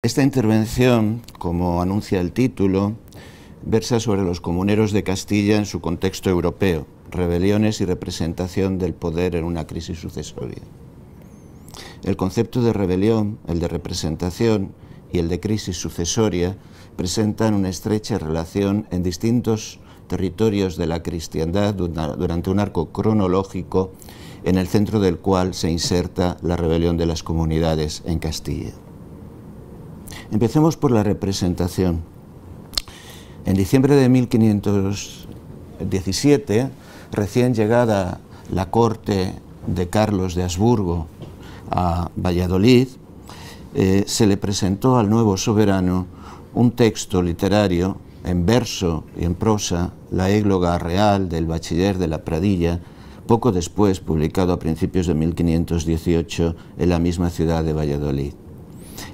Esta intervención, como anuncia el título, versa sobre los comuneros de Castilla en su contexto europeo, rebeliones y representación del poder en una crisis sucesoria. El concepto de rebelión, el de representación y el de crisis sucesoria presentan una estrecha relación en distintos territorios de la cristiandad durante un arco cronológico en el centro del cual se inserta la rebelión de las comunidades en Castilla. Empecemos por la representación. En diciembre de 1517, recién llegada la corte de Carlos de Habsburgo a Valladolid, se le presentó al nuevo soberano un texto literario en verso y en prosa, la égloga real del bachiller de la Pradilla, poco después publicado a principios de 1518 en la misma ciudad de Valladolid.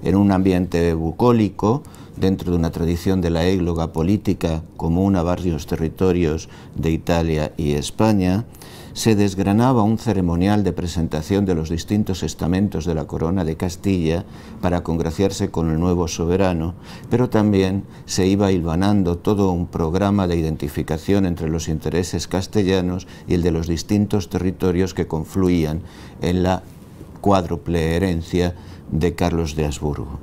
En un ambiente bucólico, dentro de una tradición de la égloga política común a varios territorios de Italia y España, se desgranaba un ceremonial de presentación de los distintos estamentos de la corona de Castilla para congraciarse con el nuevo soberano, pero también se iba hilvanando todo un programa de identificación entre los intereses castellanos y el de los distintos territorios que confluían en la cuádruple herencia de Carlos de Habsburgo.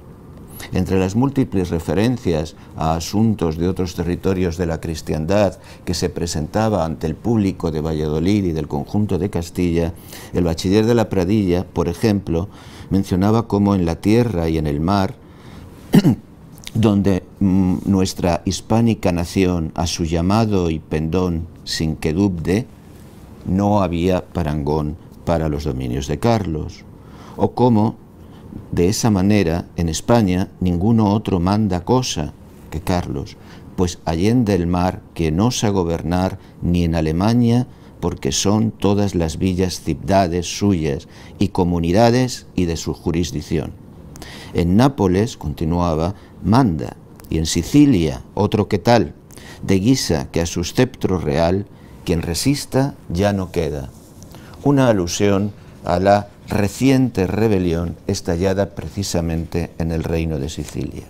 Entre las múltiples referencias a asuntos de otros territorios de la cristiandad que se presentaba ante el público de Valladolid y del conjunto de Castilla, el bachiller de la Pradilla, por ejemplo, mencionaba cómo en la tierra y en el mar, donde nuestra hispánica nación a su llamado y pendón sin que dubde, no había parangón para los dominios de Carlos, o cómo de esa manera, en España, ninguno otro manda cosa que Carlos, pues allende el mar que no osa gobernar ni en Alemania, porque son todas las villas ciudades suyas y comunidades y de su jurisdicción. En Nápoles, continuaba, manda, y en Sicilia otro que tal, de guisa que a su sceptro real, quien resista ya no queda. Una alusión a la reciente rebelión estallada precisamente en el reino de Sicilia.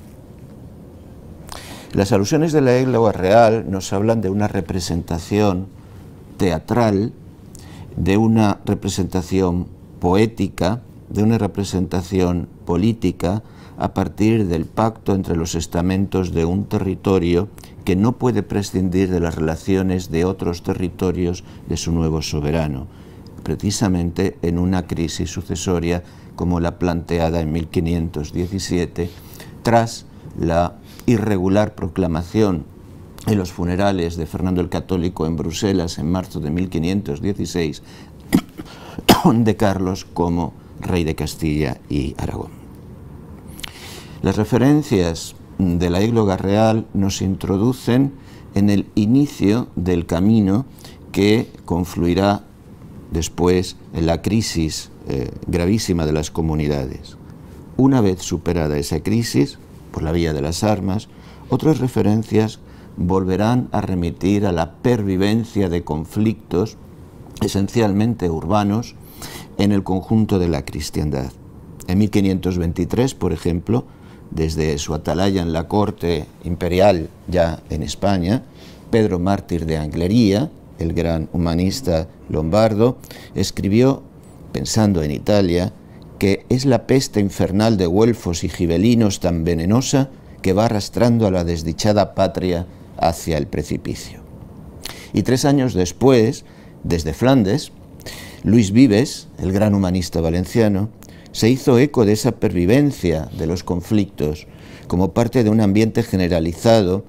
Las alusiones de la égloga real nos hablan de una representación teatral, de una representación poética, de una representación política a partir del pacto entre los estamentos de un territorio que no puede prescindir de las relaciones de otros territorios de su nuevo soberano, precisamente en una crisis sucesoria como la planteada en 1517, tras la irregular proclamación en los funerales de Fernando el Católico en Bruselas en marzo de 1516 de Carlos como rey de Castilla y Aragón. Las referencias de la égloga real nos introducen en el inicio del camino que confluirá después en la crisis gravísima de las comunidades. Una vez superada esa crisis, por la vía de las armas, otras referencias volverán a remitir a la pervivencia de conflictos esencialmente urbanos en el conjunto de la cristiandad. En 1523, por ejemplo, desde su atalaya en la corte imperial ya en España, Pedro Mártir de Anglería, el gran humanista lombardo, escribió, pensando en Italia, que es la peste infernal de güelfos y gibelinos tan venenosa que va arrastrando a la desdichada patria hacia el precipicio. Y 3 años después, desde Flandes, Luis Vives, el gran humanista valenciano, se hizo eco de esa pervivencia de los conflictos como parte de un ambiente generalizado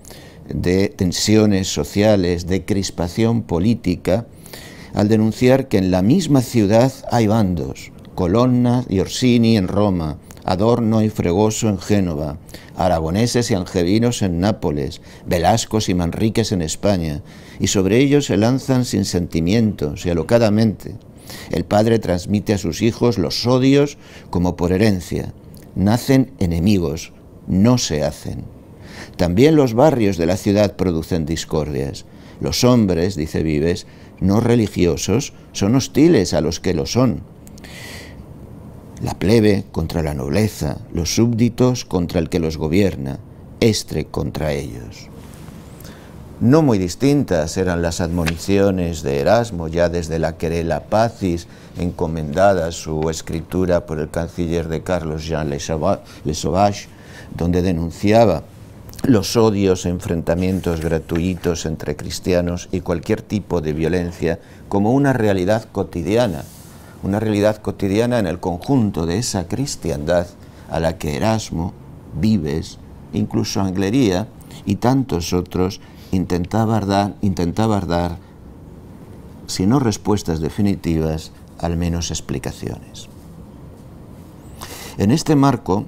de tensiones sociales, de crispación política, al denunciar que en la misma ciudad hay bandos, Colonna y Orsini en Roma, Adorno y Fregoso en Génova, aragoneses y angevinos en Nápoles, Velascos y Manriques en España, y sobre ellos se lanzan sin sentimientos y alocadamente. El padre transmite a sus hijos los odios como por herencia. Nacen enemigos, no se hacen. También los barrios de la ciudad producen discordias. Los hombres, dice Vives, no religiosos, son hostiles a los que lo son. la plebe contra la nobleza, los súbditos contra el que los gobierna, estre contra ellos. No muy distintas eran las admoniciones de Erasmo, ya desde la Querela Pacis, encomendada su escritura por el canciller de Carlos, Jean Le Sauvage, donde denunciaba los odios e enfrentamientos gratuitos entre cristianos y cualquier tipo de violencia como una realidad cotidiana en el conjunto de esa cristiandad a la que Erasmo, Vives, incluso Anglería y tantos otros intentaba dar, si no respuestas definitivas, al menos explicaciones. En este marco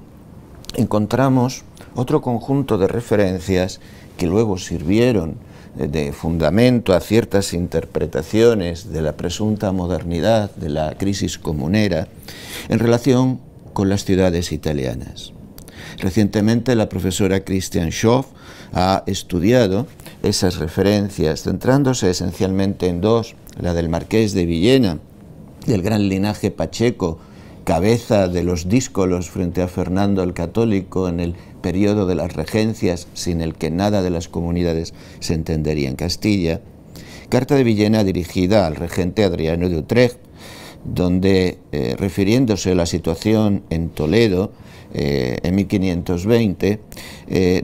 encontramos otro conjunto de referencias que luego sirvieron de fundamento a ciertas interpretaciones de la presunta modernidad, de la crisis comunera, en relación con las ciudades italianas. Recientemente la profesora Christian Schoff ha estudiado esas referencias, centrándose esencialmente en dos: la del Marqués de Villena, del gran linaje pacheco, cabeza de los díscolos frente a Fernando el Católico en el periodo de las regencias, sin el que nada de las comunidades se entendería en Castilla. Carta de Villena dirigida al regente Adriano de Utrecht, donde, refiriéndose a la situación en Toledo, en 1520,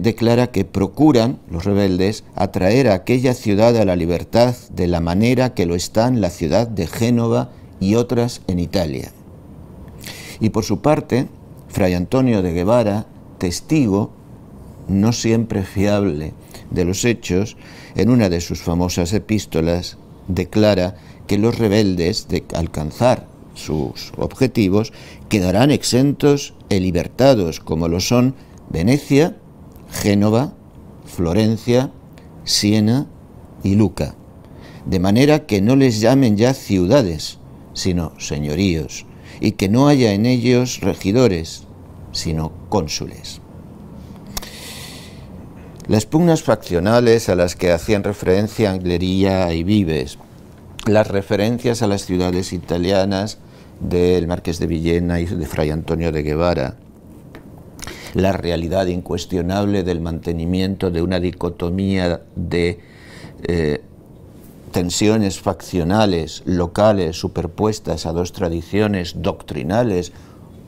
declara que procuran los rebeldes atraer a aquella ciudad a la libertad de la manera que lo están la ciudad de Génova y otras en Italia. Y por su parte, Fray Antonio de Guevara, testigo no siempre fiable de los hechos, en una de sus famosas epístolas declara que los rebeldes, de alcanzar sus objetivos, quedarán exentos e libertados, como lo son Venecia, Génova, Florencia, Siena y Luca, de manera que no les llamen ya ciudades, sino señoríos, y que no haya en ellos regidores, sino cónsules. Las pugnas faccionales a las que hacían referencia Anglería y Vives, las referencias a las ciudades italianas del Marqués de Villena y de Fray Antonio de Guevara, la realidad incuestionable del mantenimiento de una dicotomía de tensiones faccionales, locales, superpuestas a dos tradiciones doctrinales,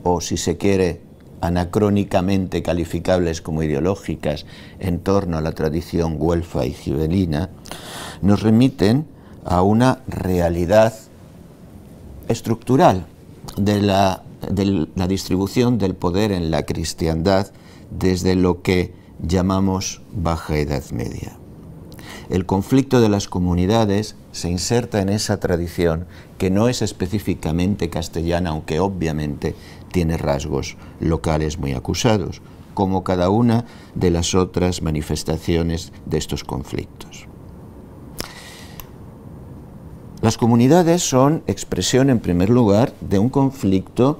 o si se quiere, anacrónicamente calificables como ideológicas en torno a la tradición güelfa y gibelina, nos remiten a una realidad estructural de la distribución del poder en la cristiandad desde lo que llamamos Baja Edad Media. El conflicto de las comunidades se inserta en esa tradición que no es específicamente castellana, aunque obviamente tiene rasgos locales muy acusados, como cada una de las otras manifestaciones de estos conflictos. Las comunidades son expresión, en primer lugar, de un conflicto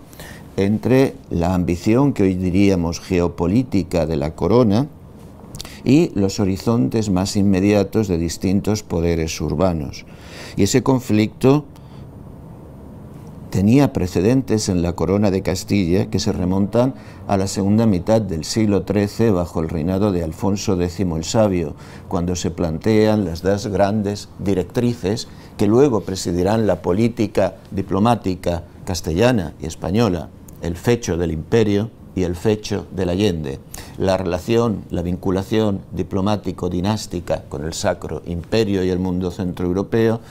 entre la ambición que hoy diríamos geopolítica de la corona y los horizontes más inmediatos de distintos poderes urbanos. Y ese conflicto tenía precedentes en la corona de Castilla que se remontan a la segunda mitad del siglo XIII bajo el reinado de Alfonso X el Sabio, cuando se plantean las dos grandes directrices que luego presidirán la política diplomática castellana y española: el fecho del imperio y el fecho del Allende, la relación, la vinculación diplomático-dinástica con el Sacro Imperio y el mundo centroeuropeo,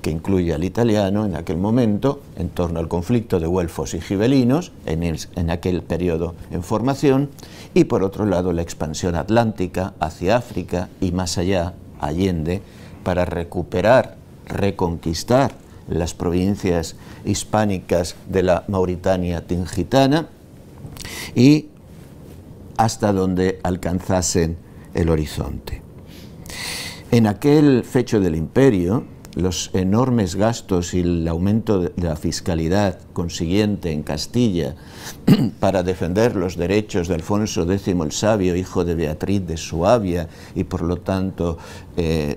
que incluye al italiano en aquel momento, en torno al conflicto de güelfos y gibelinos, en aquel periodo en formación, y por otro lado la expansión atlántica hacia África y más allá, Allende, para recuperar, reconquistar las provincias hispánicas de la Mauritania tingitana y hasta donde alcanzasen el horizonte. En aquel fecho del imperio, los enormes gastos y el aumento de la fiscalidad consiguiente en Castilla para defender los derechos de Alfonso X el Sabio, hijo de Beatriz de Suabia y por lo tanto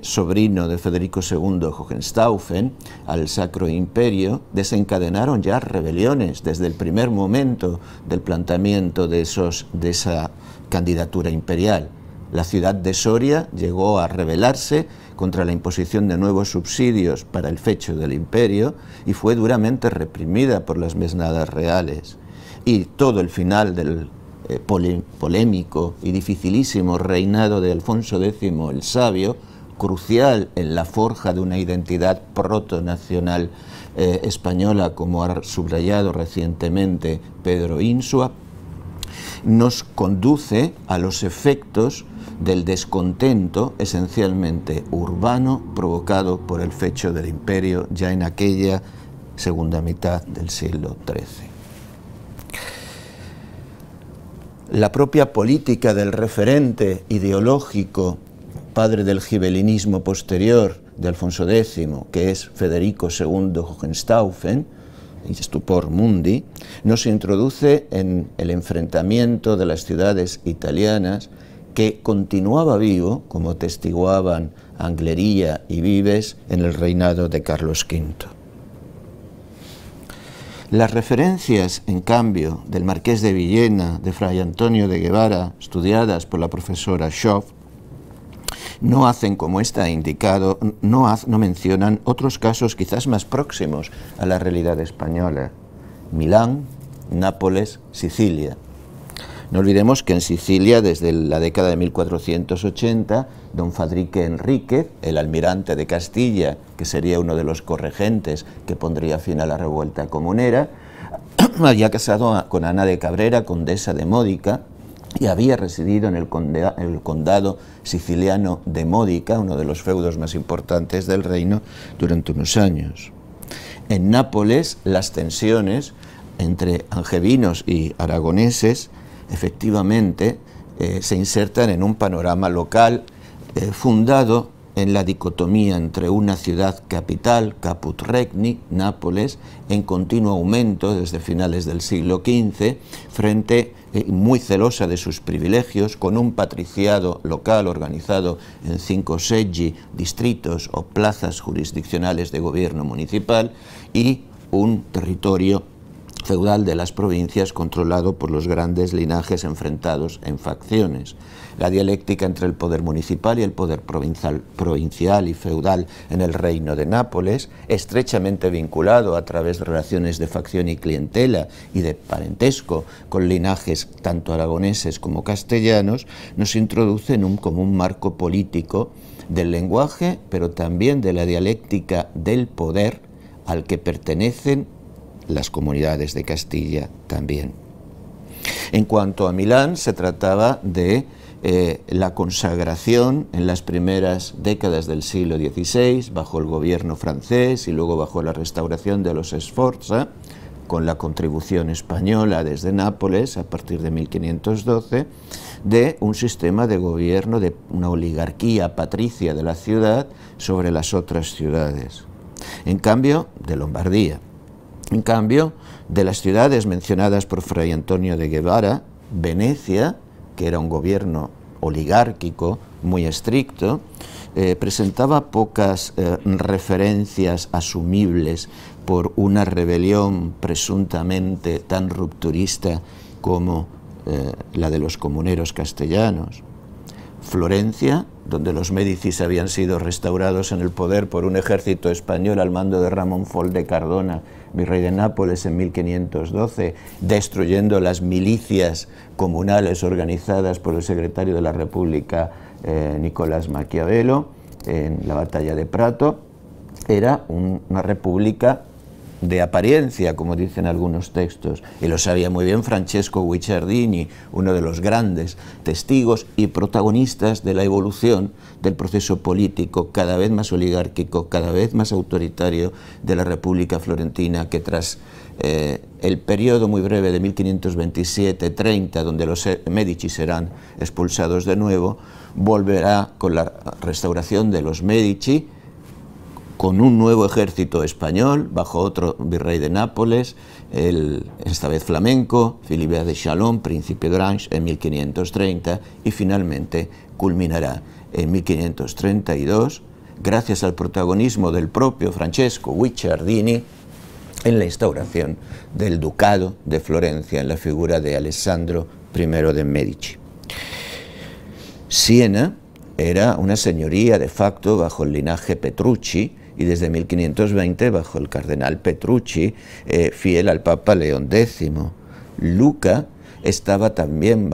sobrino de Federico II Hohenstaufen, al Sacro Imperio, desencadenaron ya rebeliones desde el primer momento del planteamiento de esa candidatura imperial. La ciudad de Soria llegó a rebelarse contra la imposición de nuevos subsidios para el fecho del imperio y fue duramente reprimida por las mesnadas reales. Y todo el final del polémico y dificilísimo reinado de Alfonso X el Sabio, crucial en la forja de una identidad protonacional española, como ha subrayado recientemente Pedro Insua, nos conduce a los efectos del descontento esencialmente urbano provocado por el fecho del imperio ya en aquella segunda mitad del siglo XIII. La propia política del referente ideológico, padre del gibelinismo posterior de Alfonso X, que es Federico II Hohenstaufen, Stupor Mundi, nos introduce en el enfrentamiento de las ciudades italianas que continuaba vivo, como testiguaban Anglería y Vives, en el reinado de Carlos V. Las referencias, en cambio, del Marqués de Villena, de Fray Antonio de Guevara, estudiadas por la profesora Schoff, no hacen, como está indicado, no mencionan otros casos quizás más próximos a la realidad española: Milán, Nápoles, Sicilia. No olvidemos que en Sicilia, desde la década de 1480, don Fadrique Enríquez, el almirante de Castilla, que sería uno de los corregentes que pondría fin a la revuelta comunera, había casado con Ana de Cabrera, condesa de Módica, y había residido en el condado siciliano de Módica, uno de los feudos más importantes del reino, durante unos años. En Nápoles, las tensiones entre angevinos y aragoneses efectivamente se insertan en un panorama local fundado en la dicotomía entre una ciudad capital, Caput Regni, Nápoles, en continuo aumento desde finales del siglo XV, muy celosa de sus privilegios, con un patriciado local organizado en 5 seggi, distritos o plazas jurisdiccionales de gobierno municipal, y un territorio feudal de las provincias controlado por los grandes linajes enfrentados en facciones. La dialéctica entre el poder municipal y el poder provincial y feudal en el reino de Nápoles, estrechamente vinculado a través de relaciones de facción y clientela y de parentesco con linajes tanto aragoneses como castellanos, nos introduce en un común marco político del lenguaje, pero también de la dialéctica del poder al que pertenecen las comunidades de Castilla también. En cuanto a Milán, se trataba de la consagración en las primeras décadas del siglo XVI, bajo el gobierno francés y luego bajo la restauración de los Sforza, con la contribución española desde Nápoles a partir de 1512, de un sistema de gobierno de una oligarquía patricia de la ciudad sobre las otras ciudades. En cambio, de Lombardía. En cambio, de las ciudades mencionadas por Fray Antonio de Guevara, Venecia, que era un gobierno oligárquico muy estricto, presentaba pocas referencias asumibles por una rebelión presuntamente tan rupturista como la de los comuneros castellanos. Florencia, donde los Médicis habían sido restaurados en el poder por un ejército español al mando de Ramón Fol de Cardona, virrey de Nápoles, en 1512, destruyendo las milicias comunales organizadas por el secretario de la República, Nicolás Maquiavelo, en la batalla de Prato. Era una república de apariencia, como dicen algunos textos, y lo sabía muy bien Francesco Guicciardini, uno de los grandes testigos y protagonistas de la evolución del proceso político cada vez más oligárquico, cada vez más autoritario de la República Florentina, que tras el periodo muy breve de 1527-30, donde los Medici serán expulsados de nuevo, volverá con la restauración de los Medici, con un nuevo ejército español, bajo otro virrey de Nápoles, esta vez flamenco, Philibert de Chalon, príncipe de Orange, en 1530, y finalmente culminará en 1532, gracias al protagonismo del propio Francesco Guicciardini, en la instauración del Ducado de Florencia en la figura de Alessandro I de Medici. Siena era una señoría de facto bajo el linaje Petrucci, y desde 1520 bajo el cardenal Petrucci, fiel al Papa León X. Lucca estaba también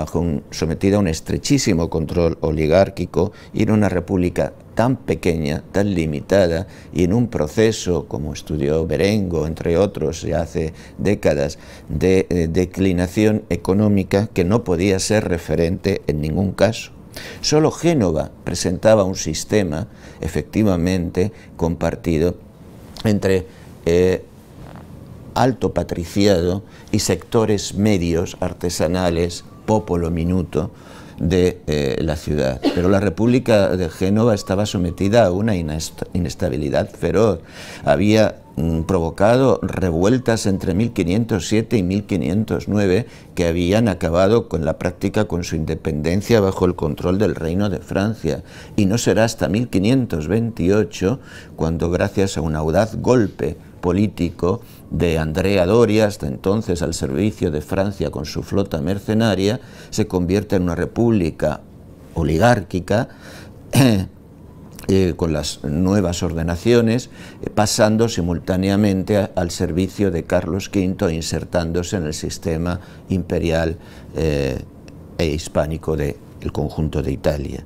sometida a un estrechísimo control oligárquico, y en una república tan pequeña, tan limitada, y en un proceso, como estudió Berengo, entre otros, ya hace décadas, de declinación económica que no podía ser referente en ningún caso. Solo Génova presentaba un sistema efectivamente compartido entre alto patriciado y sectores medios, artesanales, popolo minuto de la ciudad. Pero la República de Génova estaba sometida a una inestabilidad feroz. Había provocado revueltas entre 1507 y 1509 que habían acabado con la práctica con su independencia bajo el control del Reino de Francia, y no será hasta 1528 cuando, gracias a un audaz golpe político de Andrea Doria, hasta entonces al servicio de Francia con su flota mercenaria, se convierte en una república oligárquica con las nuevas ordenaciones, pasando simultáneamente al servicio de Carlos V, insertándose en el sistema imperial e hispánico del conjunto de Italia.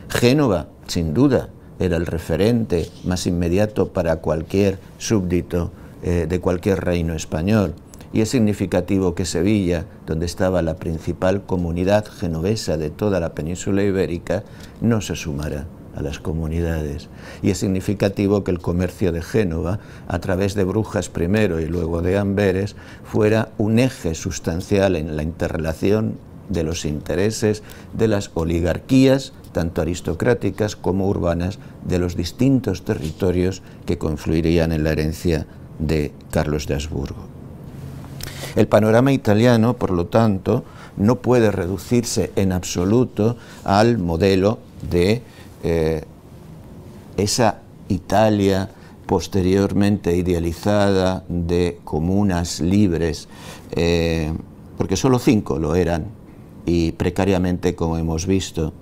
Génova, sin duda, era el referente más inmediato para cualquier súbdito de cualquier reino español, y es significativo que Sevilla, donde estaba la principal comunidad genovesa de toda la península ibérica, no se sumara a las comunidades. Y es significativo que el comercio de Génova, a través de Brujas primero y luego de Amberes, fuera un eje sustancial en la interrelación de los intereses de las oligarquías, tanto aristocráticas como urbanas, de los distintos territorios que confluirían en la herencia de Carlos de Habsburgo. El panorama italiano, por lo tanto, no puede reducirse en absoluto al modelo de esa Italia posteriormente idealizada de comunas libres, porque solo 5 lo eran, y precariamente, como hemos visto,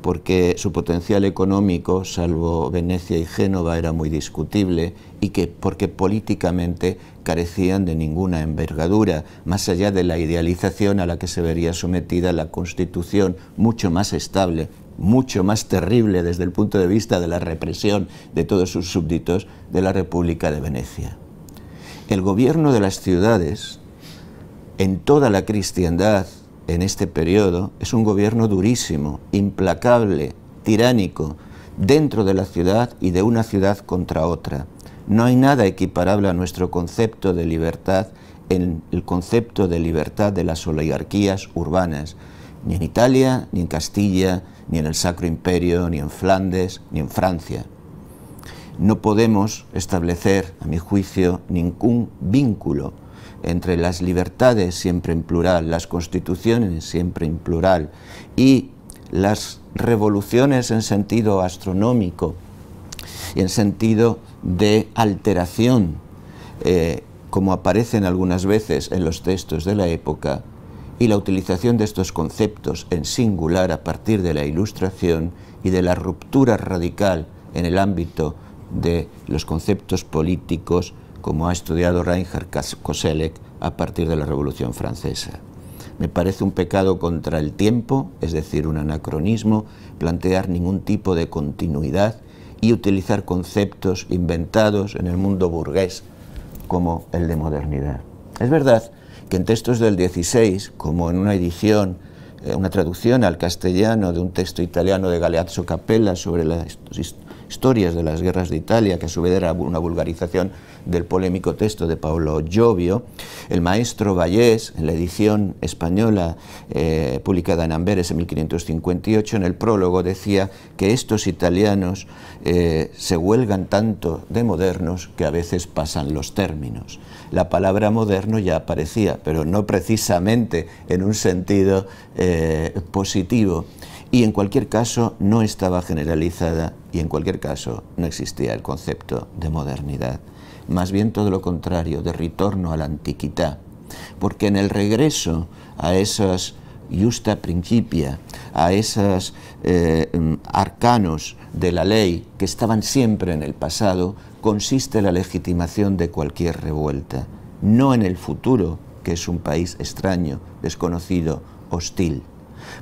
porque su potencial económico, salvo Venecia y Génova, era muy discutible, y porque políticamente carecían de ninguna envergadura, más allá de la idealización a la que se vería sometida la Constitución, mucho más estable, mucho más terrible desde el punto de vista de la represión de todos sus súbditos, de la República de Venecia. El gobierno de las ciudades, en toda la cristiandad, en este periodo, es un gobierno durísimo, implacable, tiránico, dentro de la ciudad y de una ciudad contra otra. No hay nada equiparable a nuestro concepto de libertad en el concepto de libertad de las oligarquías urbanas, ni en Italia, ni en Castilla, ni en el Sacro Imperio, ni en Flandes, ni en Francia. No podemos establecer, a mi juicio, ningún vínculo entre las libertades, siempre en plural, las constituciones, siempre en plural, y las revoluciones en sentido astronómico y en sentido de alteración, como aparecen algunas veces en los textos de la época, y la utilización de estos conceptos en singular a partir de la Ilustración y de la ruptura radical en el ámbito de los conceptos políticos, como ha estudiado Reinhard Koselleck a partir de la Revolución Francesa. Me parece un pecado contra el tiempo, es decir, un anacronismo, plantear ningún tipo de continuidad y utilizar conceptos inventados en el mundo burgués como el de modernidad. Es verdad que en textos del 16, como en una edición, una traducción al castellano de un texto italiano de Galeazzo Capella sobre la Historias de las guerras de Italia, que a su vez era una vulgarización del polémico texto de Paolo Giovio. El maestro Vallés, en la edición española publicada en Amberes en 1558, en el prólogo decía que estos italianos se huelgan tanto de modernos que a veces pasan los términos. La palabra moderno ya aparecía, pero no precisamente en un sentido positivo. Y en cualquier caso no estaba generalizada y en cualquier caso no existía el concepto de modernidad. Más bien todo lo contrario, de retorno a la antiquità, porque en el regreso a esas justa principia, a esos arcanos de la ley que estaban siempre en el pasado, consiste la legitimación de cualquier revuelta, no en el futuro, que es un país extraño, desconocido, hostil.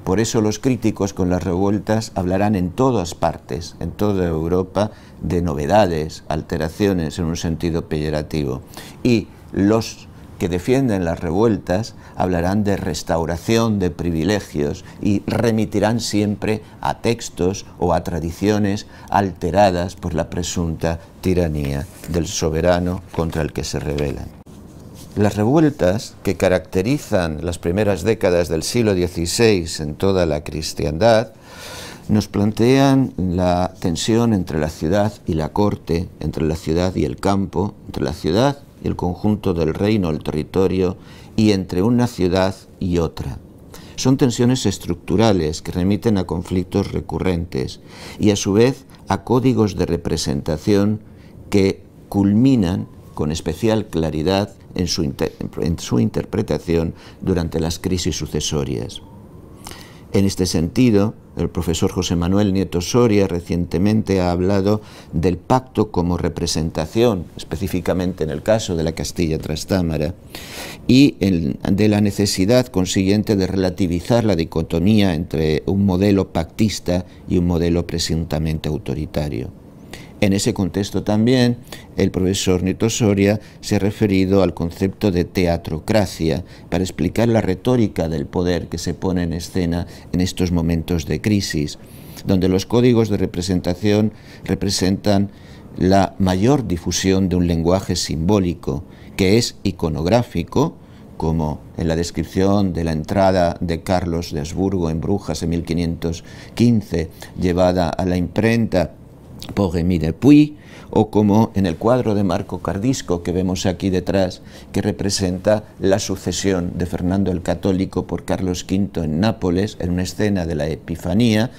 Por eso los críticos con las revueltas hablarán en todas partes, en toda Europa, de novedades, alteraciones en un sentido peyorativo. Y los que defienden las revueltas hablarán de restauración de privilegios y remitirán siempre a textos o a tradiciones alteradas por la presunta tiranía del soberano contra el que se rebelan. Las revueltas que caracterizan las primeras décadas del siglo XVI en toda la cristiandad nos plantean la tensión entre la ciudad y la corte, entre la ciudad y el campo, entre la ciudad y el conjunto del reino, el territorio, y entre una ciudad y otra. Son tensiones estructurales que remiten a conflictos recurrentes y a su vez a códigos de representación que culminan con especial claridad en su interpretación durante las crisis sucesorias. En este sentido, el profesor José Manuel Nieto Soria recientemente ha hablado del pacto como representación, específicamente en el caso de la Castilla Trastámara, y de la necesidad consiguiente de relativizar la dicotomía entre un modelo pactista y un modelo presuntamente autoritario. En ese contexto también el profesor Nieto Soria se ha referido al concepto de teatrocracia para explicar la retórica del poder que se pone en escena en estos momentos de crisis, donde los códigos de representación representan la mayor difusión de un lenguaje simbólico que es iconográfico, como en la descripción de la entrada de Carlos de Habsburgo en Brujas en 1515, llevada a la imprenta por Rémy Dupuy, o como en el cuadro de Marco Cardisco que vemos aquí detrás, que representa la sucesión de Fernando el Católico por Carlos V en Nápoles, en una escena de la Epifanía,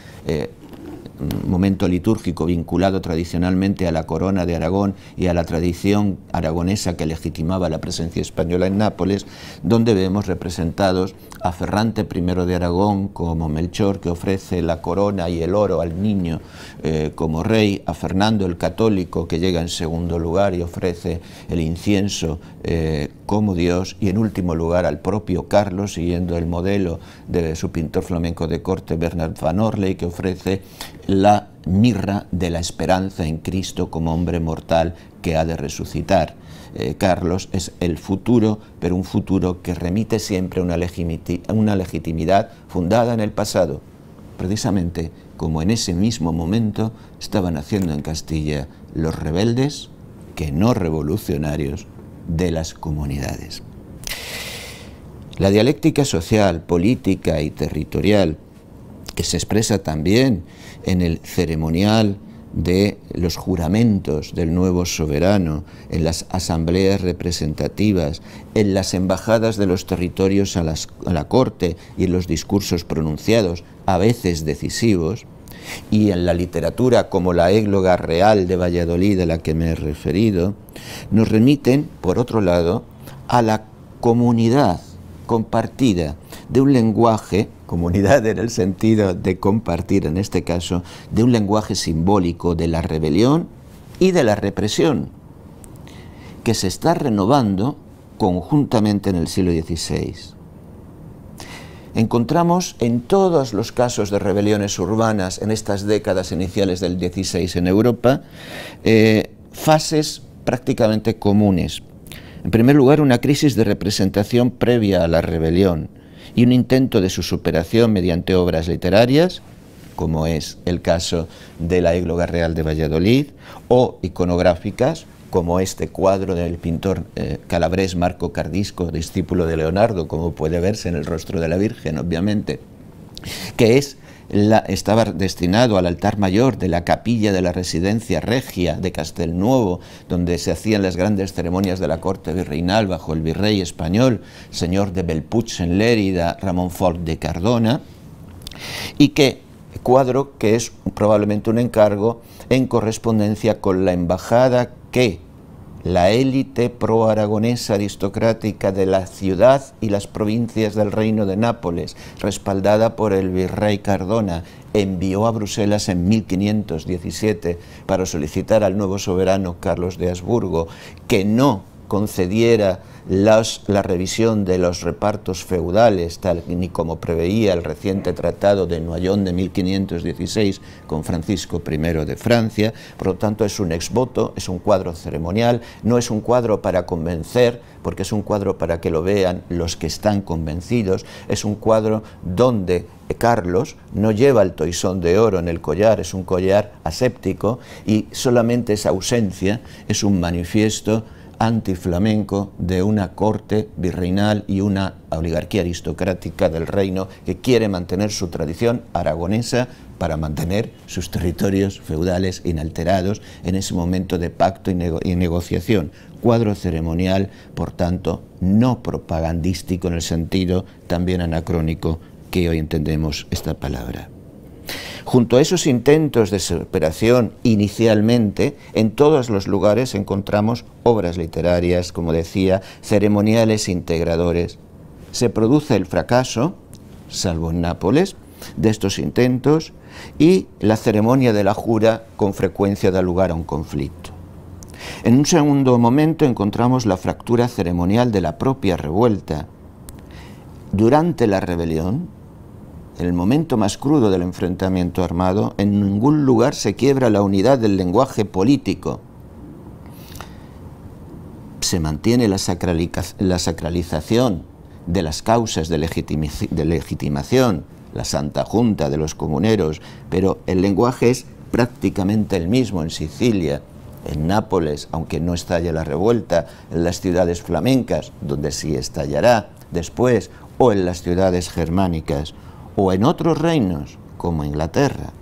un momento litúrgico vinculado tradicionalmente a la corona de Aragón y a la tradición aragonesa que legitimaba la presencia española en Nápoles, donde vemos representados a Ferrante I de Aragón como Melchor, que ofrece la corona y el oro al niño como rey, a Fernando el Católico, que llega en segundo lugar y ofrece el incienso como Dios, y en último lugar al propio Carlos, siguiendo el modelo de su pintor flamenco de corte Bernard van Orley, que ofrece la mirra de la esperanza en Cristo como hombre mortal que ha de resucitar. Carlos es el futuro, pero un futuro que remite siempre a una legitimidad fundada en el pasado, precisamente como en ese mismo momento estaban haciendo en Castilla los rebeldes, que no revolucionarios, de las comunidades. La dialéctica social, política y territorial, que se expresa también en el ceremonial de los juramentos del nuevo soberano, en las asambleas representativas, en las embajadas de los territorios a la corte y en los discursos pronunciados, a veces decisivos, y en la literatura como la Égloga Real de Valladolid, a la que me he referido, nos remiten, por otro lado, a la comunidad compartida de un lenguaje, comunidad en el sentido de compartir en este caso, de un lenguaje simbólico de la rebelión y de la represión, que se está renovando conjuntamente en el siglo XVI. Encontramos en todos los casos de rebeliones urbanas en estas décadas iniciales del XVI en Europa fases prácticamente comunes. En primer lugar, una crisis de representación previa a la rebelión y un intento de su superación mediante obras literarias como es el caso de la Égloga Real de Valladolid, o iconográficas, como este cuadro del pintor calabrés Marco Cardisco, discípulo de Leonardo, como puede verse en el rostro de la Virgen, obviamente, que estaba destinado al altar mayor de la capilla de la residencia regia de Castelnuovo, donde se hacían las grandes ceremonias de la corte virreinal bajo el virrey español, señor de Belpuig en Lérida, Ramón Folch de Cardona, y cuadro que es probablemente un encargo en correspondencia con la embajada que la élite pro-aragonesa aristocrática de la ciudad y las provincias del Reino de Nápoles, respaldada por el virrey Cardona, envió a Bruselas en 1517 para solicitar al nuevo soberano Carlos de Habsburgo que no concediera la revisión de los repartos feudales, tal ni como preveía el reciente tratado de Noyon de 1516 con Francisco I de Francia. Por lo tanto, es un ex voto, es un cuadro ceremonial, no es un cuadro para convencer, porque es un cuadro para que lo vean los que están convencidos, es un cuadro donde Carlos no lleva el toisón de oro en el collar, es un collar aséptico, y solamente esa ausencia es un manifiesto antiflamenco de una corte virreinal y una oligarquía aristocrática del reino que quiere mantener su tradición aragonesa para mantener sus territorios feudales inalterados en ese momento de pacto y negociación. Cuadro ceremonial, por tanto, no propagandístico en el sentido también anacrónico que hoy entendemos esta palabra. Junto a esos intentos de superación inicialmente, en todos los lugares encontramos obras literarias, como decía, ceremoniales integradores. Se produce el fracaso, salvo en Nápoles, de estos intentos, y la ceremonia de la jura con frecuencia da lugar a un conflicto. En un segundo momento encontramos la fractura ceremonial de la propia revuelta. Durante la rebelión, en el momento más crudo del enfrentamiento armado, en ningún lugar se quiebra la unidad del lenguaje político. Se mantiene la sacralización de las causas de legitimación, la Santa Junta de los comuneros, pero el lenguaje es prácticamente el mismo en Sicilia, en Nápoles, aunque no estalle la revuelta, en las ciudades flamencas, donde sí estallará después, o en las ciudades germánicas, o en otros reinos, como Inglaterra.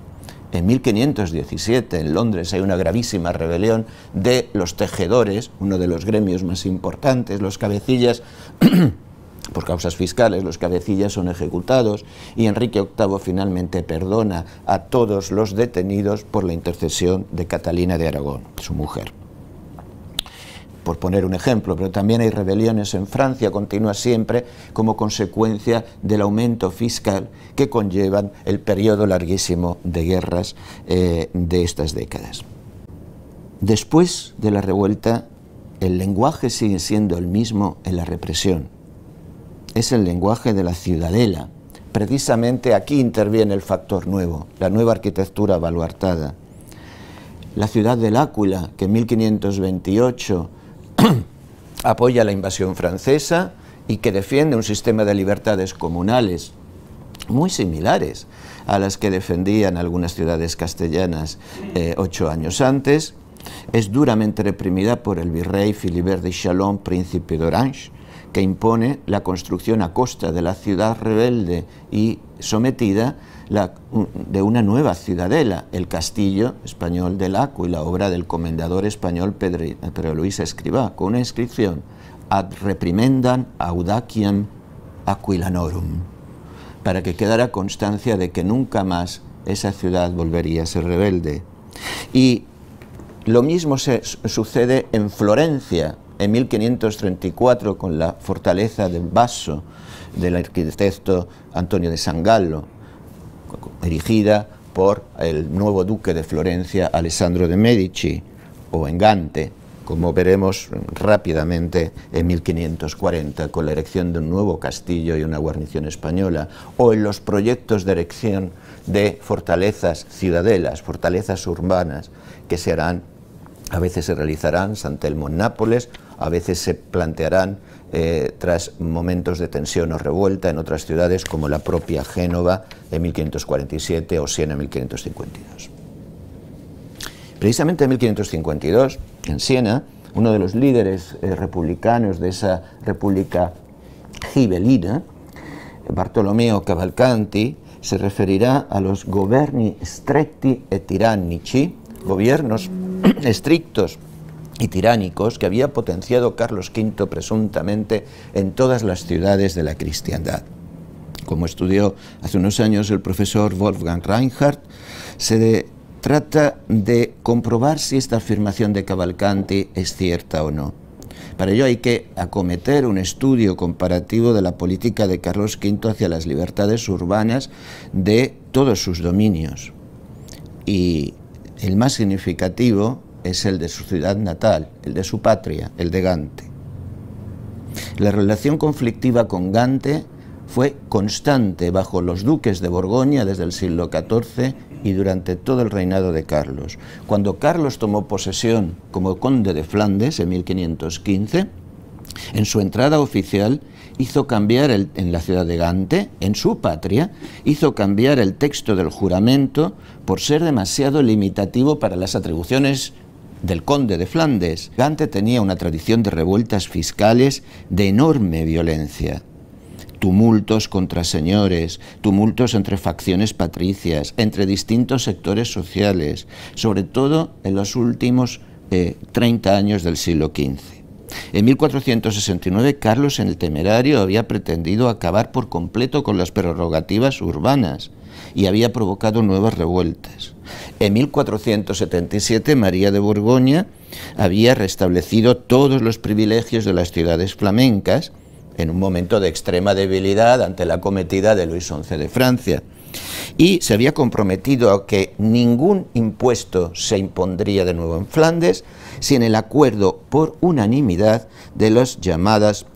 En 1517, en Londres, hay una gravísima rebelión de los tejedores, uno de los gremios más importantes, los cabecillas, por causas fiscales, los cabecillas son ejecutados, y Enrique VIII finalmente perdona a todos los detenidos por la intercesión de Catalina de Aragón, su mujer. Por poner un ejemplo, pero también hay rebeliones en Francia, continúa siempre como consecuencia del aumento fiscal que conllevan el periodo larguísimo de guerras de estas décadas. Después de la revuelta, el lenguaje sigue siendo el mismo en la represión. Es el lenguaje de la ciudadela. Precisamente aquí interviene el factor nuevo, la nueva arquitectura baluartada. La ciudad del Áquila, que en 1528 apoya la invasión francesa y que defiende un sistema de libertades comunales muy similares a las que defendían algunas ciudades castellanas 8 años antes, es duramente reprimida por el virrey Philibert de Chalon, príncipe de Orange, que impone la construcción a costa de la ciudad rebelde y sometida de una nueva ciudadela, el castillo español del Áquila, obra del comendador español Pedro Luis Escrivá, con una inscripción: ad reprimendam audaciam aquilanorum, para que quedara constancia de que nunca más esa ciudad volvería a ser rebelde. Y lo mismo sucede en Florencia, en 1534, con la fortaleza del Basso del arquitecto Antonio de San Gallo, erigida por el nuevo duque de Florencia, Alessandro de Medici, o en Gante, como veremos rápidamente en 1540, con la erección de un nuevo castillo y una guarnición española, o en los proyectos de erección de fortalezas ciudadelas, fortalezas urbanas, que se harán, a veces se realizarán, San Telmo en Nápoles, a veces se plantearán tras momentos de tensión o revuelta en otras ciudades como la propia Génova en 1547 o Siena en 1552. Precisamente en 1552, en Siena, uno de los líderes republicanos de esa república gibelina, Bartolomeo Cavalcanti, se referirá a los governi stretti e tirannici, gobiernos estrictos y tiránicos que había potenciado Carlos V presuntamente en todas las ciudades de la cristiandad. Como estudió hace unos años el profesor Wolfgang Reinhardt, se trata de comprobar si esta afirmación de Cavalcanti es cierta o no. Para ello hay que acometer un estudio comparativo de la política de Carlos V hacia las libertades urbanas de todos sus dominios. Y el más significativo es el de su ciudad natal, el de su patria, el de Gante. La relación conflictiva con Gante fue constante bajo los duques de Borgoña desde el siglo XIV y durante todo el reinado de Carlos. Cuando Carlos tomó posesión como conde de Flandes en 1515, en su entrada oficial hizo cambiar en la ciudad de Gante, en su patria, hizo cambiar el texto del juramento por ser demasiado limitativo para las atribuciones del conde de Flandes. Gante tenía una tradición de revueltas fiscales de enorme violencia. Tumultos contra señores, tumultos entre facciones patricias, entre distintos sectores sociales, sobre todo en los últimos 30 años del siglo XV. En 1469, Carlos el Temerario había pretendido acabar por completo con las prerrogativas urbanas y había provocado nuevas revueltas. En 1477, María de Borgoña había restablecido todos los privilegios de las ciudades flamencas, en un momento de extrema debilidad ante la acometida de Luis XI de Francia. Y se había comprometido a que ningún impuesto se impondría de nuevo en Flandes sin el acuerdo por unanimidad de las llamadas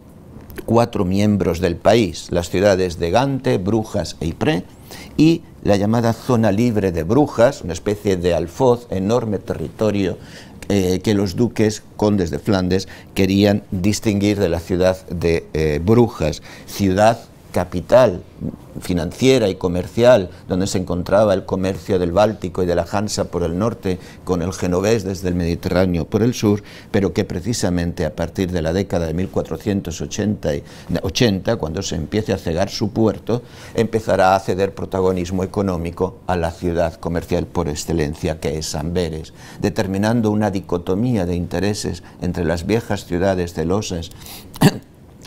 4 miembros del país, las ciudades de Gante, Brujas e Ypres, y la llamada zona libre de Brujas, una especie de alfoz, enorme territorio que los duques, condes de Flandes, querían distinguir de la ciudad de Brujas, ciudad capital financiera y comercial, donde se encontraba el comercio del Báltico y de la Hansa por el norte, con el genovés desde el Mediterráneo por el sur, pero que precisamente a partir de la década de 1480, cuando se empiece a cegar su puerto, empezará a ceder protagonismo económico a la ciudad comercial por excelencia, que es Amberes, determinando una dicotomía de intereses entre las viejas ciudades celosas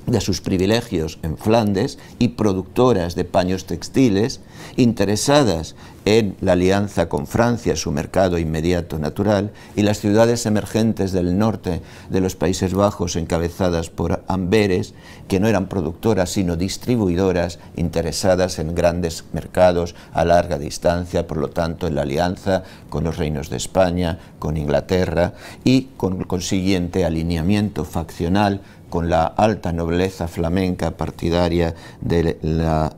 de sus privilegios en Flandes y productoras de paños textiles, interesadas en la alianza con Francia, su mercado inmediato natural, y las ciudades emergentes del norte de los Países Bajos, encabezadas por Amberes, que no eran productoras sino distribuidoras, interesadas en grandes mercados a larga distancia, por lo tanto en la alianza con los reinos de España, con Inglaterra, y con el consiguiente alineamiento faccional con la alta nobleza flamenca partidaria de la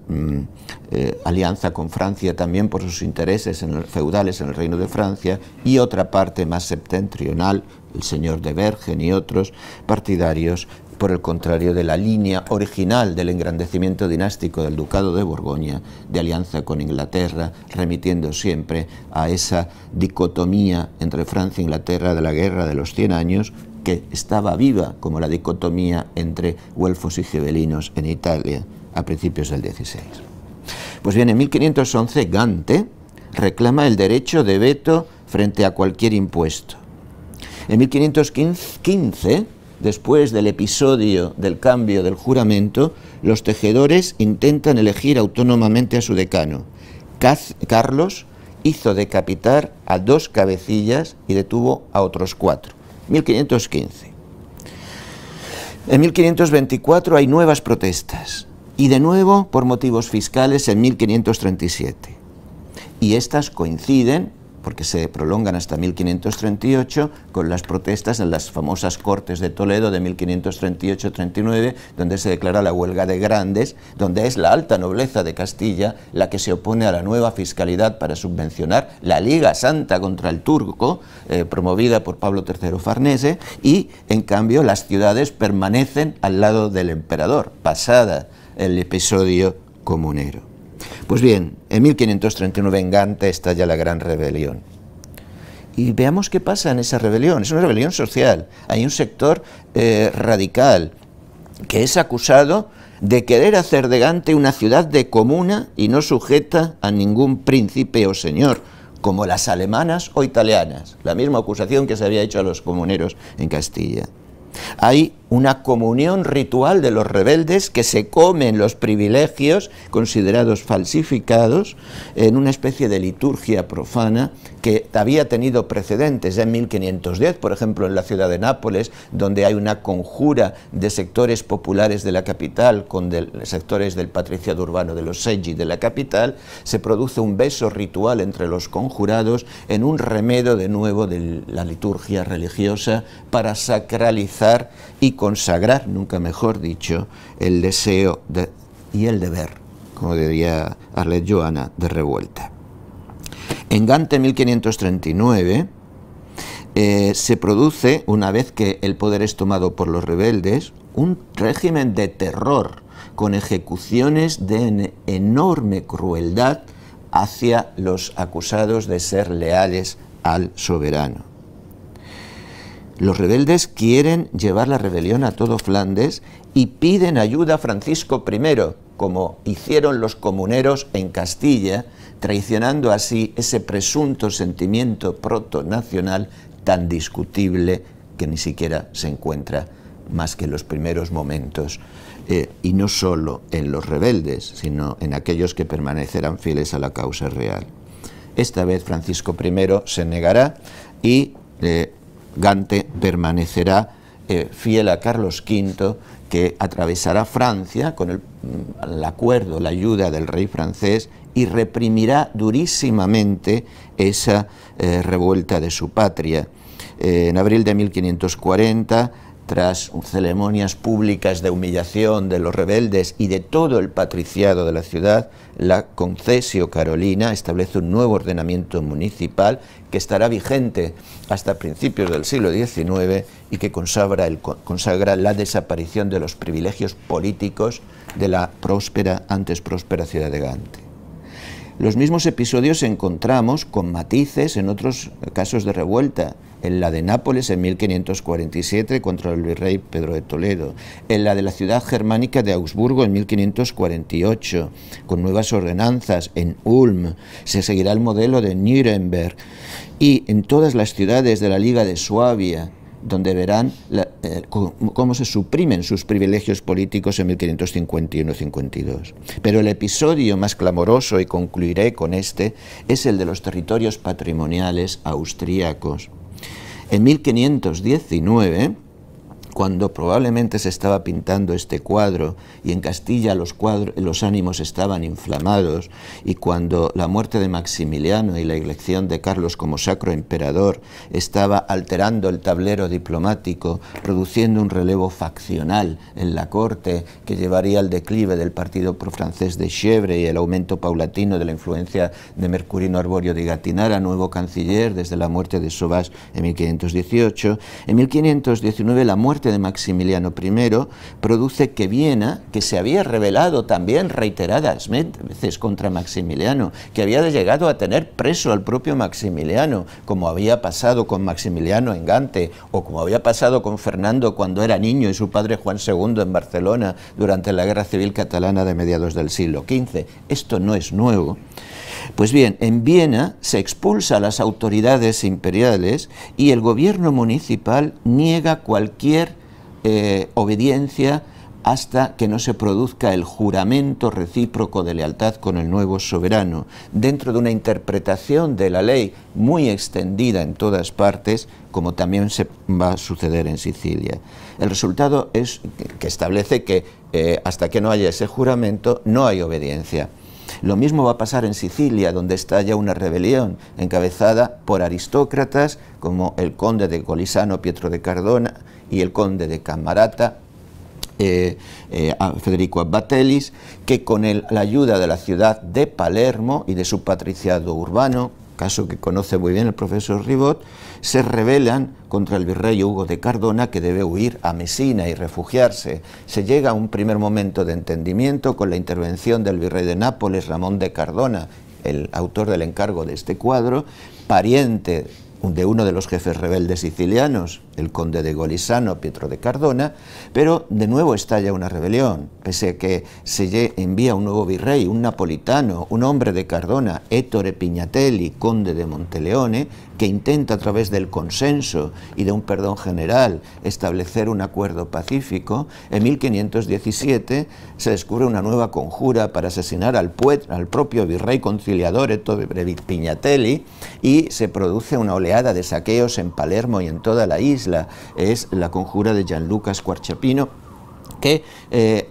alianza con Francia, también por sus intereses feudales en el Reino de Francia, y otra parte más septentrional, el señor de Bergen y otros partidarios, por el contrario, de la línea original del engrandecimiento dinástico del Ducado de Borgoña, de alianza con Inglaterra, remitiendo siempre a esa dicotomía entre Francia e Inglaterra de la Guerra de los 100 años, que estaba viva como la dicotomía entre güelfos y gibelinos en Italia a principios del XVI. Pues bien, en 1511 Gante reclama el derecho de veto frente a cualquier impuesto. En 1515, después del episodio del cambio del juramento, los tejedores intentan elegir autónomamente a su decano. Carlos hizo decapitar a 2 cabecillas y detuvo a otros 4. 1515. En 1524 hay nuevas protestas, y de nuevo por motivos fiscales en 1537. Y estas coinciden porque se prolongan hasta 1538 con las protestas en las famosas Cortes de Toledo de 1538-39, donde se declara la huelga de grandes, donde es la alta nobleza de Castilla la que se opone a la nueva fiscalidad para subvencionar la Liga Santa contra el turco, promovida por Pablo III Farnese, y en cambio las ciudades permanecen al lado del emperador, pasada el episodio comunero. Pues bien, en 1539 en Gante estalla la gran rebelión. Y veamos qué pasa en esa rebelión. Es una rebelión social. Hay un sector radical que es acusado de querer hacer de Gante una ciudad de comuna y no sujeta a ningún príncipe o señor, como las alemanas o italianas. La misma acusación que se había hecho a los comuneros en Castilla. Hay una comunión ritual de los rebeldes que se comen los privilegios considerados falsificados en una especie de liturgia profana que había tenido precedentes ya en 1510, por ejemplo en la ciudad de Nápoles, donde hay una conjura de sectores populares de la capital con sectores del patriciado urbano de los seggi de la capital. Se produce un beso ritual entre los conjurados en un remedo de nuevo de la liturgia religiosa para sacralizar y consagrar, nunca mejor dicho, el deseo y el deber, como diría Arlette Johanna, de revuelta. En Gante 1539 se produce, una vez que el poder es tomado por los rebeldes, un régimen de terror con ejecuciones de enorme crueldad hacia los acusados de ser leales al soberano. Los rebeldes quieren llevar la rebelión a todo Flandes y piden ayuda a Francisco I, como hicieron los comuneros en Castilla, traicionando así ese presunto sentimiento protonacional tan discutible que ni siquiera se encuentra más que en los primeros momentos, y no solo en los rebeldes, sino en aquellos que permanecerán fieles a la causa real. Esta vez Francisco I se negará y Gante permanecerá fiel a Carlos V, que atravesará Francia con el acuerdo, la ayuda del rey francés, y reprimirá durísimamente esa revuelta de su patria. En abril de 1540, tras ceremonias públicas de humillación de los rebeldes y de todo el patriciado de la ciudad, la Concesio Carolina establece un nuevo ordenamiento municipal que estará vigente hasta principios del siglo XIX y que consagra la desaparición de los privilegios políticos de la antes próspera ciudad de Gante. Los mismos episodios encontramos con matices en otros casos de revuelta, en la de Nápoles en 1547 contra el virrey Pedro de Toledo, en la de la ciudad germánica de Augsburgo en 1548, con nuevas ordenanzas en Ulm, se seguirá el modelo de Nuremberg, y en todas las ciudades de la Liga de Suabia, donde verán cómo se suprimen sus privilegios políticos en 1551-52. Pero el episodio más clamoroso, y concluiré con este, es el de los territorios patrimoniales austríacos. En 1519, cuando probablemente se estaba pintando este cuadro y en Castilla los ánimos estaban inflamados, y cuando la muerte de Maximiliano y la elección de Carlos como sacro emperador estaba alterando el tablero diplomático, produciendo un relevo faccional en la corte que llevaría al declive del partido profrancés de Chevre y el aumento paulatino de la influencia de Mercurino Arborio de Gatinara, nuevo canciller desde la muerte de Sauvage en 1518, en 1519 la muerte de Maximiliano I produce que Viena, que se había rebelado también reiteradas veces contra Maximiliano, que había llegado a tener preso al propio Maximiliano, como había pasado con Maximiliano en Gante, o como había pasado con Fernando cuando era niño y su padre Juan II en Barcelona durante la Guerra Civil Catalana de mediados del siglo XV. Esto no es nuevo. Pues bien, en Viena se expulsa a las autoridades imperiales y el gobierno municipal niega cualquier obediencia hasta que no se produzca el juramento recíproco de lealtad con el nuevo soberano, dentro de una interpretación de la ley muy extendida en todas partes, como también se va a suceder en Sicilia. El resultado es que establece que hasta que no haya ese juramento no hay obediencia. Lo mismo va a pasar en Sicilia, donde estalla una rebelión encabezada por aristócratas como el conde de Golisano Pietro de Cardona y el conde de Camarata, Federico Abbatellis, que con la ayuda de la ciudad de Palermo y de su patriciado urbano, caso que conoce muy bien el profesor Ribot, se rebelan contra el virrey Hugo de Cardona, que debe huir a Mesina y refugiarse. Se llega a un primer momento de entendimiento con la intervención del virrey de Nápoles, Ramón de Cardona, el autor del encargo de este cuadro, pariente de uno de los jefes rebeldes sicilianos, el conde de Golisano, Pietro de Cardona, pero de nuevo estalla una rebelión, pese a que se envía un nuevo virrey, un napolitano, un hombre de Cardona, Ettore Pignatelli, conde de Monteleone, que intenta a través del consenso y de un perdón general establecer un acuerdo pacífico. En 1517 se descubre una nueva conjura para asesinar al propio virrey conciliador Ettore Pignatelli, y se produce una oleada de saqueos en Palermo y en toda la isla. Es la conjura de Gianluca Squarciapino, que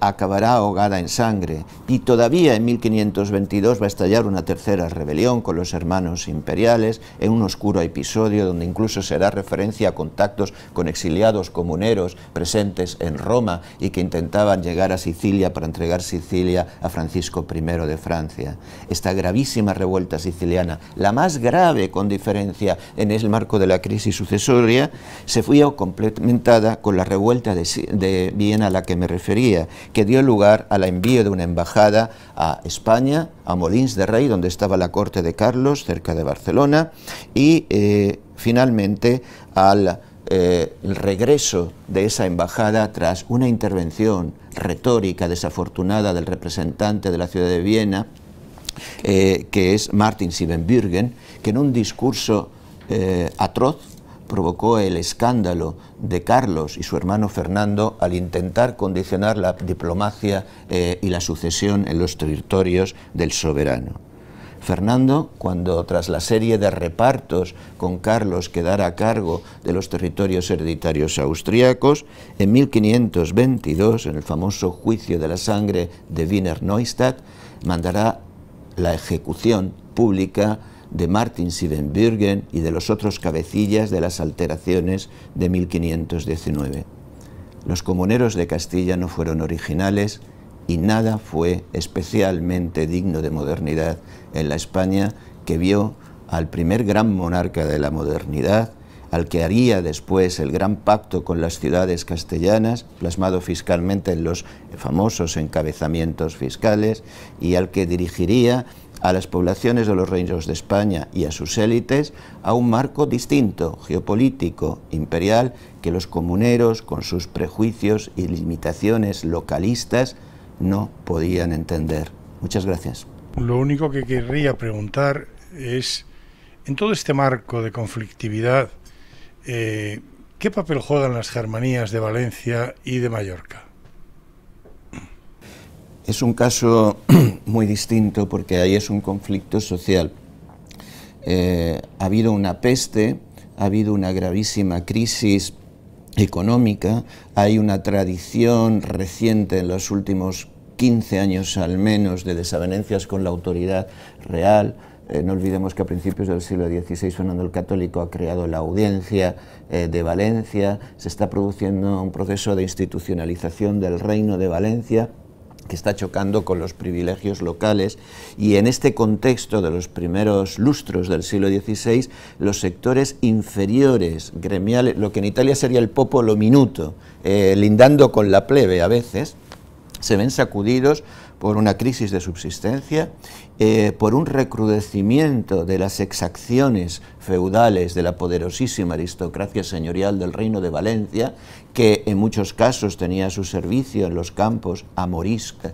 acabará ahogada en sangre. Y todavía en 1522 va a estallar una tercera rebelión con los hermanos imperiales, en un oscuro episodio donde incluso se da referencia a contactos con exiliados comuneros presentes en Roma y que intentaban llegar a Sicilia para entregar Sicilia a Francisco I de Francia. Esta gravísima revuelta siciliana, la más grave con diferencia en el marco de la crisis sucesoria, se fue complementada con la revuelta de Viena a la que me refería, que dio lugar al envío de una embajada a España, a Molins de Rey, donde estaba la corte de Carlos, cerca de Barcelona, y finalmente al el regreso de esa embajada tras una intervención retórica desafortunada del representante de la ciudad de Viena, que es Martin Siebenbürgen, que en un discurso atroz provocó el escándalo de Carlos y su hermano Fernando al intentar condicionar la diplomacia y la sucesión en los territorios del soberano. Fernando, cuando tras la serie de repartos con Carlos quedara a cargo de los territorios hereditarios austriacos, en 1522, en el famoso juicio de la sangre de Wiener Neustadt, mandará la ejecución pública de Martin Siebenbürgen y de los otros cabecillas de las alteraciones de 1519. Los comuneros de Castilla no fueron originales y nada fue especialmente digno de modernidad en la España que vio al primer gran monarca de la modernidad, al que haría después el gran pacto con las ciudades castellanas, plasmado fiscalmente en los famosos encabezamientos fiscales, y al que dirigiría a las poblaciones de los reinos de España y a sus élites a un marco distinto, geopolítico, imperial, que los comuneros, con sus prejuicios y limitaciones localistas, no podían entender. Muchas gracias. Lo único que querría preguntar es, en todo este marco de conflictividad, ¿qué papel juegan las germanías de Valencia y de Mallorca? Es un caso muy distinto porque ahí es un conflicto social. Ha habido una peste, ha habido una gravísima crisis económica, hay una tradición reciente en los últimos 15 años al menos de desavenencias con la autoridad real. No olvidemos que a principios del siglo XVI Fernando el Católico ha creado la Audiencia de Valencia, se está produciendo un proceso de institucionalización del Reino de Valencia que está chocando con los privilegios locales, y en este contexto de los primeros lustros del siglo XVI, los sectores inferiores, gremiales, lo que en Italia sería el popolo minuto, lindando con la plebe a veces, se ven sacudidos por una crisis de subsistencia, por un recrudecimiento de las exacciones feudales de la poderosísima aristocracia señorial del Reino de Valencia, que en muchos casos tenía a su servicio en los campos moriscos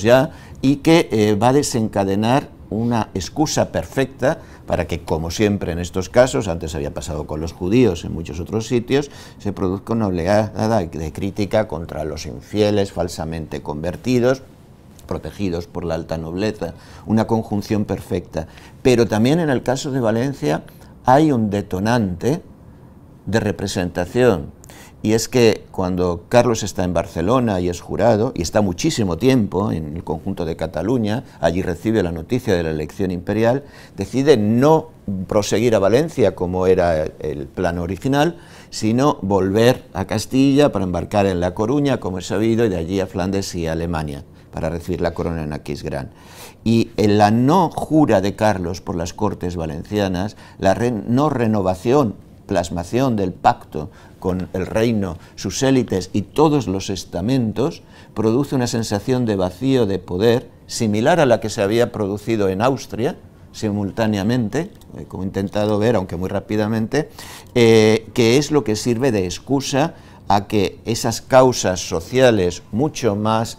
ya, y que va a desencadenar una excusa perfecta para que, como siempre en estos casos, antes había pasado con los judíos en muchos otros sitios, se produzca una oleada de crítica contra los infieles falsamente convertidos, protegidos por la alta nobleza, una conjunción perfecta. Pero también en el caso de Valencia hay un detonante de representación, y es que cuando Carlos está en Barcelona y es jurado, y está muchísimo tiempo en el conjunto de Cataluña, allí recibe la noticia de la elección imperial, decide no proseguir a Valencia como era el plan original, sino volver a Castilla para embarcar en La Coruña, como es sabido, y de allí a Flandes y a Alemania, para recibir la corona en Aquisgrán. Y en la no jura de Carlos por las Cortes Valencianas, la no renovación, plasmación del pacto con el reino, sus élites y todos los estamentos, produce una sensación de vacío de poder similar a la que se había producido en Austria, simultáneamente, como he intentado ver, aunque muy rápidamente, que es lo que sirve de excusa a que esas causas sociales mucho más,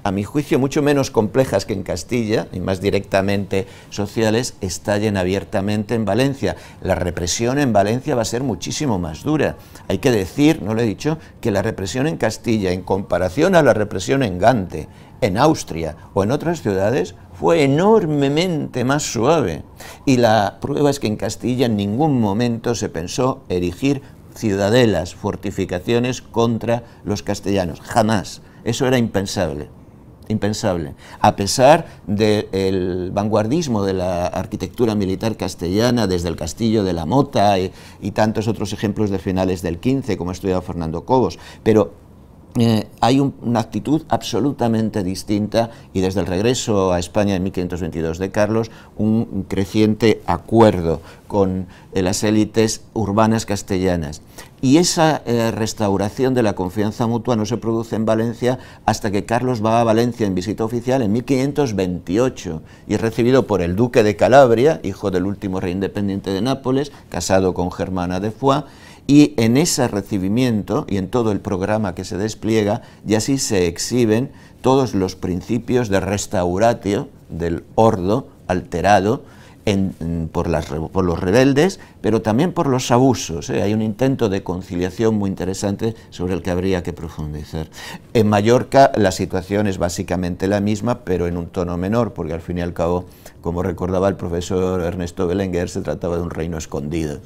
a mi juicio, mucho menos complejas que en Castilla, y más directamente sociales, estallen abiertamente en Valencia. La represión en Valencia va a ser muchísimo más dura. Hay que decir, no lo he dicho, que la represión en Castilla, en comparación a la represión en Gante, en Austria o en otras ciudades, fue enormemente más suave. Y la prueba es que en Castilla en ningún momento se pensó erigir ciudadelas, fortificaciones contra los castellanos. Jamás. Eso era impensable. Impensable, a pesar del vanguardismo de la arquitectura militar castellana, desde el castillo de la Mota y tantos otros ejemplos de finales del XV, como ha estudiado Fernando Cobos, pero hay una actitud absolutamente distinta, y desde el regreso a España en 1522 de Carlos, un creciente acuerdo con las élites urbanas castellanas. Y esa restauración de la confianza mutua no se produce en Valencia hasta que Carlos va a Valencia en visita oficial en 1528 y es recibido por el duque de Calabria, hijo del último rey independiente de Nápoles, casado con Germana de Foix, y en ese recibimiento y en todo el programa que se despliega, y así se exhiben todos los principios de restauratio del ordo alterado por los rebeldes, pero también por los abusos. Hay un intento de conciliación muy interesante sobre el que habría que profundizar. En Mallorca la situación es básicamente la misma, pero en un tono menor, porque al fin y al cabo, como recordaba el profesor Ernesto Belenguer, se trataba de un reino escondido.